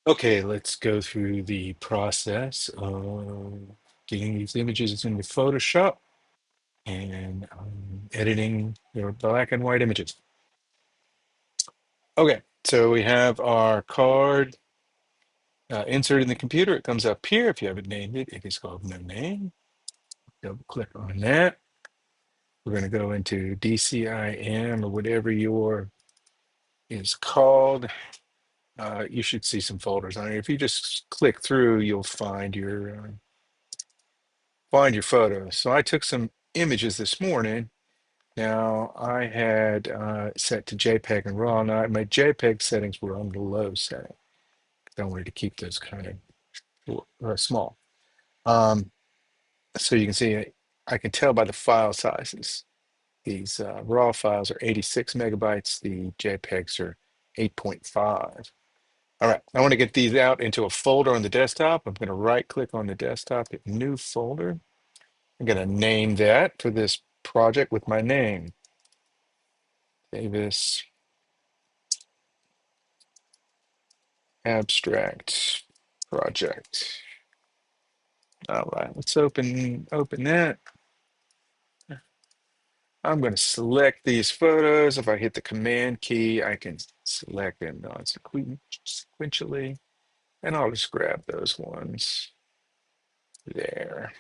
Okay, let's go through the process of getting these images into Photoshop and editing your black and white images. Okay, so we have our card inserted in the computer. It comes up here. If you haven't named it, it is called No Name. Double click on that. We're going to go into DCIM or whatever your is called. You should see some folders on it. If you just click through, you'll find your photos. So I took some images this morning. Now I had set to JPEG and RAW. Now my JPEG settings were on the low setting. I wanted to keep those kind of small. Um, so you can see I can tell by the file sizes. These RAW files are 86 megabytes. The JPEGs are 8.5. All right, I want to get these out into a folder on the desktop. I'm going to right click on the desktop, hit new folder. I'm going to name that for this project with my name, Davis Abstract Project. All right, let's open that. I'm going to select these photos. If I hit the Command key, I can select them sequentially, and I'll just grab those ones there.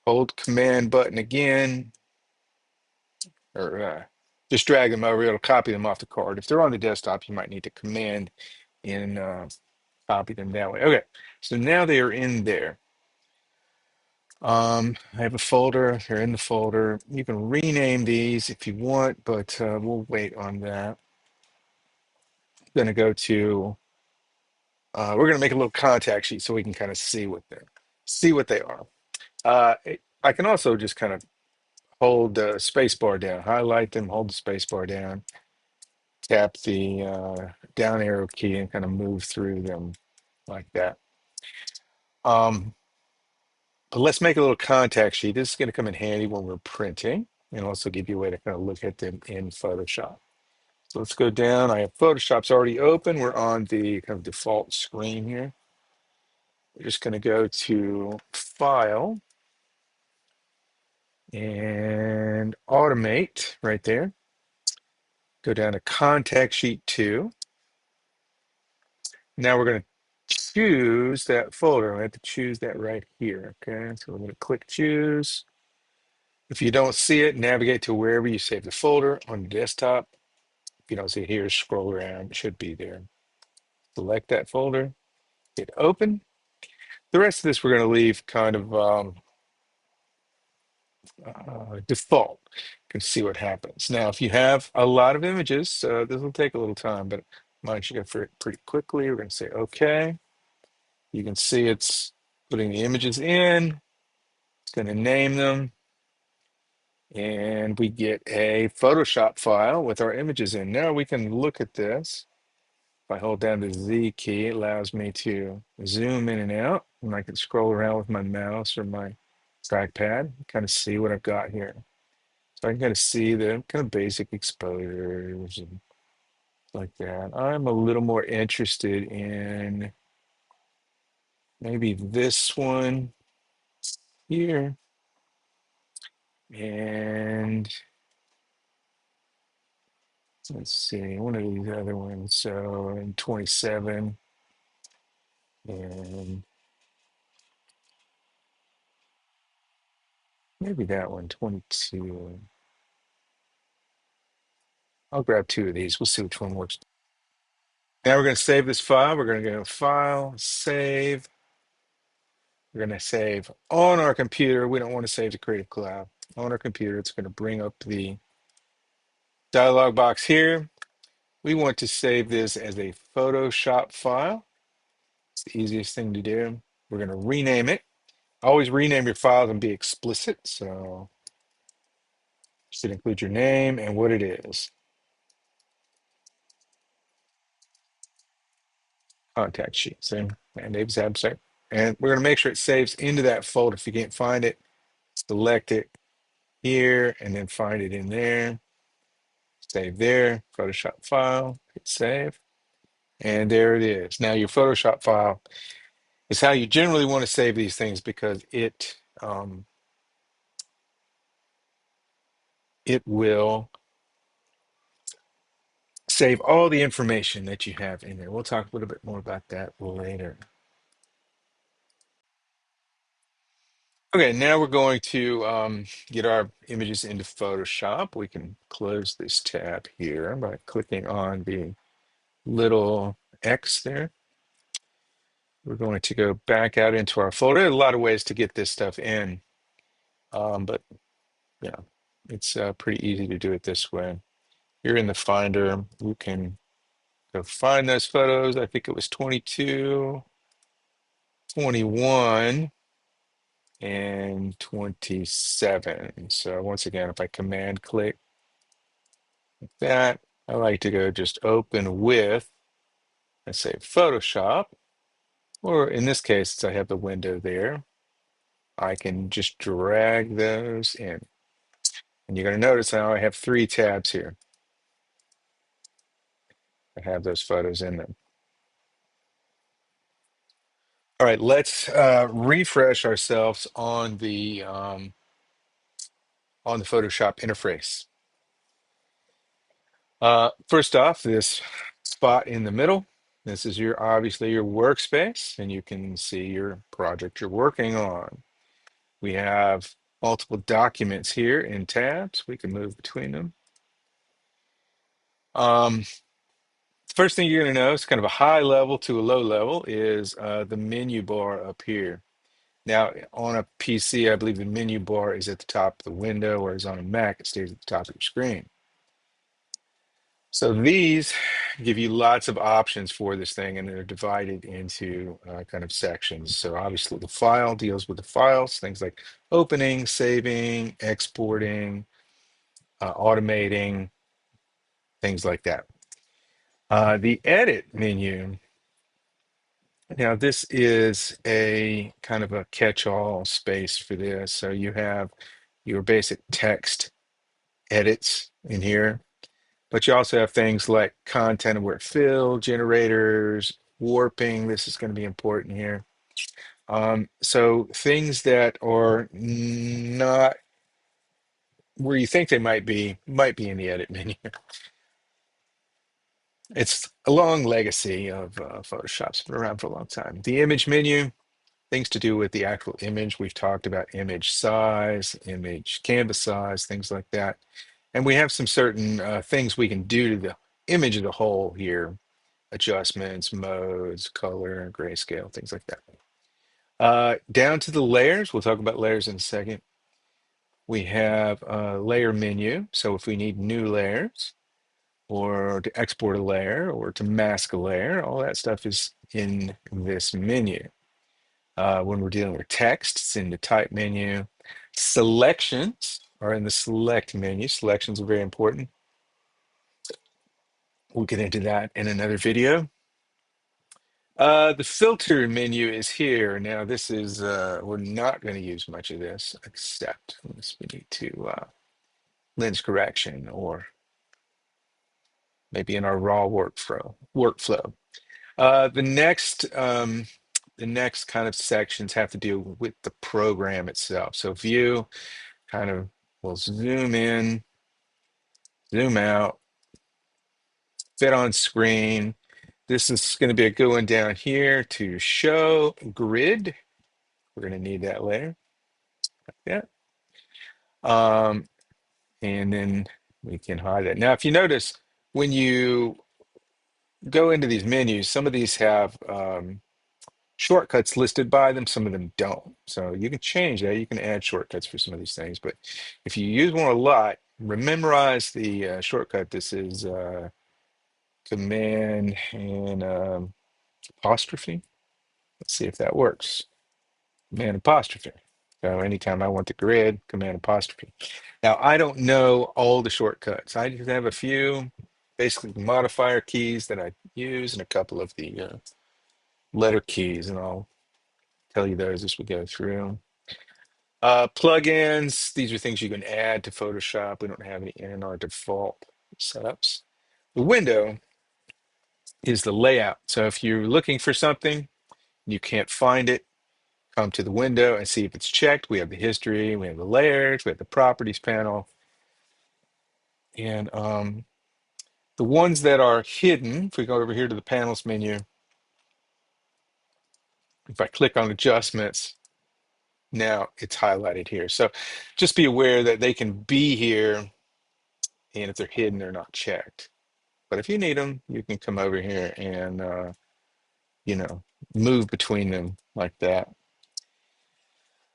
Hold Command button again, or just drag them over. It'll copy them off the card. If they're on the desktop, you might need to Command and copy them that way. Okay, so now they are in there. I have a folder. They're in the folder. You can rename these if you want, but we'll wait on that. Going to go to. We're going to make a little contact sheet so we can kind of see what they are. I can also just kind of hold the space bar down, highlight them, hold the space bar down, tap the down arrow key, and kind of move through them like that. But let's make a little contact sheet. This is going to come in handy when we're printing and also give you a way to kind of look at them in Photoshop. So let's go down. I have Photoshop's already open. We're on the kind of default screen here. We're just going to go to File and Automate right there. Go down to Contact Sheet 2. Now we're going to choose that folder. I have to choose that right here. Okay, so we're going to click Choose. If you don't see it, navigate to wherever you save the folder on the desktop. If you don't see it here, scroll around. It should be there. Select that folder, hit Open. The rest of this we're going to leave kind of default. You can see what happens. Now, if you have a lot of images, this will take a little time, but mine should go pretty quickly. We're going to say OK. You can see it's putting the images in. It's going to name them. And we get a Photoshop file with our images in. Now we can look at this. If I hold down the Z key, it allows me to zoom in and out. And I can scroll around with my mouse or my trackpad, kind of see what I've got here. So I can kind of see the kind of basic exposures and like that. I'm a little more interested in maybe this one here. And let's see, one of these other ones. So in 27 and maybe that one, 22. I'll grab two of these. We'll see which one works. Now we're going to save this file. We're going to go File, Save. We're going to save on our computer. We don't want to save to Creative Cloud. On our computer, it's going to bring up the dialog box here. We want to save this as a Photoshop file. It's the easiest thing to do. We're going to rename it. Always rename your files and be explicit. So you should include your name and what it is. Contact sheet, same, and Dave's abstract. And we're going to make sure it saves into that folder. If you can't find it, select it here and then find it in there. Save there, Photoshop file, hit save. And there it is. Now your Photoshop file is how you generally want to save these things because it will save all the information that you have in there. We'll talk a little bit more about that later. Okay, now we're going to get our images into Photoshop. We can close this tab here by clicking on the little X there. We're going to go back out into our folder. There are a lot of ways to get this stuff in, but yeah, it's pretty easy to do it this way. You're in the Finder. You can go find those photos. I think it was 22, 21, and 27. So once again, if I command click that, I like to go just open with, let's say Photoshop, or in this case, since I have the window there, I can just drag those in. And you're going to notice now I have 3 tabs here. I have those photos in them. All right, let's refresh ourselves on the Photoshop interface. First off, this spot in the middle, this is your obviously your workspace, and you can see your project you're working on. We have multiple documents here in tabs. We can move between them. Um, First thing you're going to notice, kind of a high level to a low level, is the menu bar up here. Now, on a PC, I believe the menu bar is at the top of the window, whereas on a Mac, it stays at the top of your screen. So these give you lots of options for this thing, and they're divided into kind of sections. So obviously, the file deals with the files, things like opening, saving, exporting, automating, things like that. The edit menu. Now, this is a kind of a catch-all space for this. So you have your basic text edits in here, but you also have things like content aware fill, generators, warping. This is going to be important here. So things that are not where you think they might be in the edit menu. It's a long legacy of Photoshop. It's been around for a long time. The image menu, things to do with the actual image. We've talked about image size, image canvas size, things like that. And we have some certain things we can do to the image as a whole here, adjustments, modes, color, grayscale, things like that. Down to the layers, we'll talk about layers in a second. We have a layer menu. So if we need new layers or to export a layer or to mask a layer, all that stuff is in this menu. When we're dealing with text, it's in the type menu. Selections are in the select menu. Selections are very important. We'll get into that in another video. The filter menu is here. Now, this is, we're not going to use much of this, except unless we need to lens correction or maybe in our raw workflow. The next kind of sections have to do with the program itself. So view kind of will zoom in, zoom out, fit on screen. This is going to be a good one down here to show grid. We're going to need that layer. Yeah. Um, and then we can hide that. Now, if you notice, when you go into these menus, some of these have shortcuts listed by them, some of them don't. So you can change that. You can add shortcuts for some of these things. But if you use one a lot, memorize the shortcut. This is command and apostrophe. Let's see if that works. Command apostrophe. So anytime I want the grid, command apostrophe. Now, I don't know all the shortcuts. I just have a few basically modifier keys that I use and a couple of the letter keys, and I'll tell you those as we go through. Plugins, these are things you can add to Photoshop. We don't have any in our default setups. The window is the layout. So if you're looking for something, you can't find it, come to the window and see if it's checked. We have the history, we have the layers, we have the properties panel. And the ones that are hidden, if we go over here to the panels menu, if I click on adjustments, now it's highlighted here. So just be aware that they can be here, and if they're hidden, they're not checked. But if you need them, you can come over here and you know, move between them like that.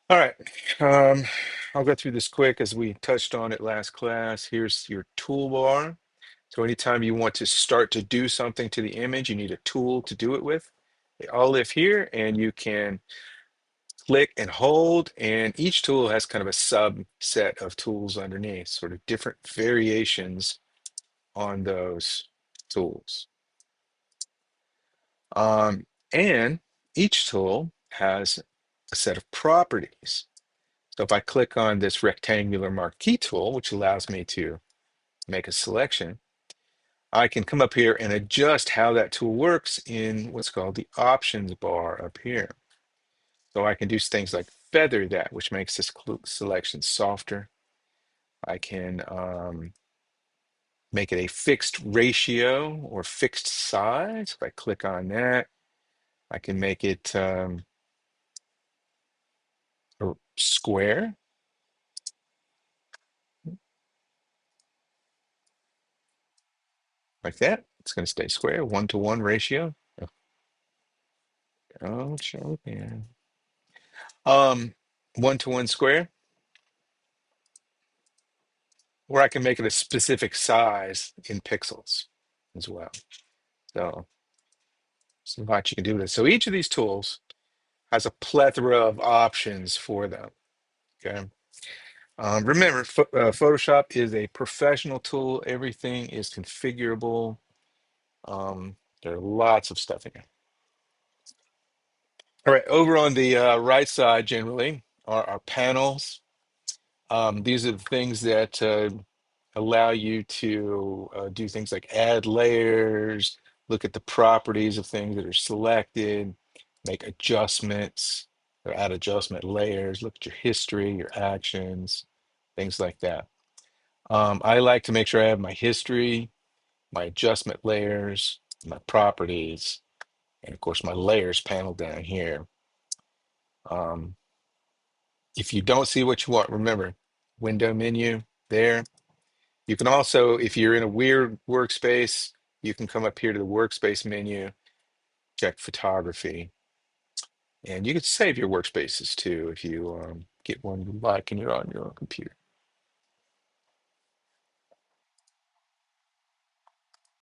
All right, I'll go through this quick as we touched on it last class. Here's your toolbar. So anytime you want to start to do something to the image, you need a tool to do it with. They all live here, and you can click and hold, and each tool has kind of a subset of tools underneath, sort of different variations on those tools. And each tool has a set of properties. So if I click on this rectangular marquee tool, which allows me to make a selection, I can come up here and adjust how that tool works in what's called the options bar up here. So I can do things like feather that, which makes this selection softer. I can make it a fixed ratio or fixed size. If I click on that, I can make it a square. Like that. It's going to stay square, 1-to-1 ratio. Oh, show yeah. 1-to-1 square, or I can make it a specific size in pixels as well. So, a lot you can do with it. So each of these tools has a plethora of options for them. Okay. Remember, Photoshop is a professional tool. Everything is configurable. There are lots of stuff in here. All right, over on the right side, generally, are our panels. These are the things that allow you to do things like add layers, look at the properties of things that are selected, make adjustments, or add adjustment layers, look at your history, your actions, things like that. I like to make sure I have my history, my adjustment layers, my properties, and of course my layers panel down here. Um, if you don't see what you want, remember, window menu there. You can also, if you're in a weird workspace, you can come up here to the workspace menu, check photography, and you can save your workspaces too if you get one you like and you're on your own computer.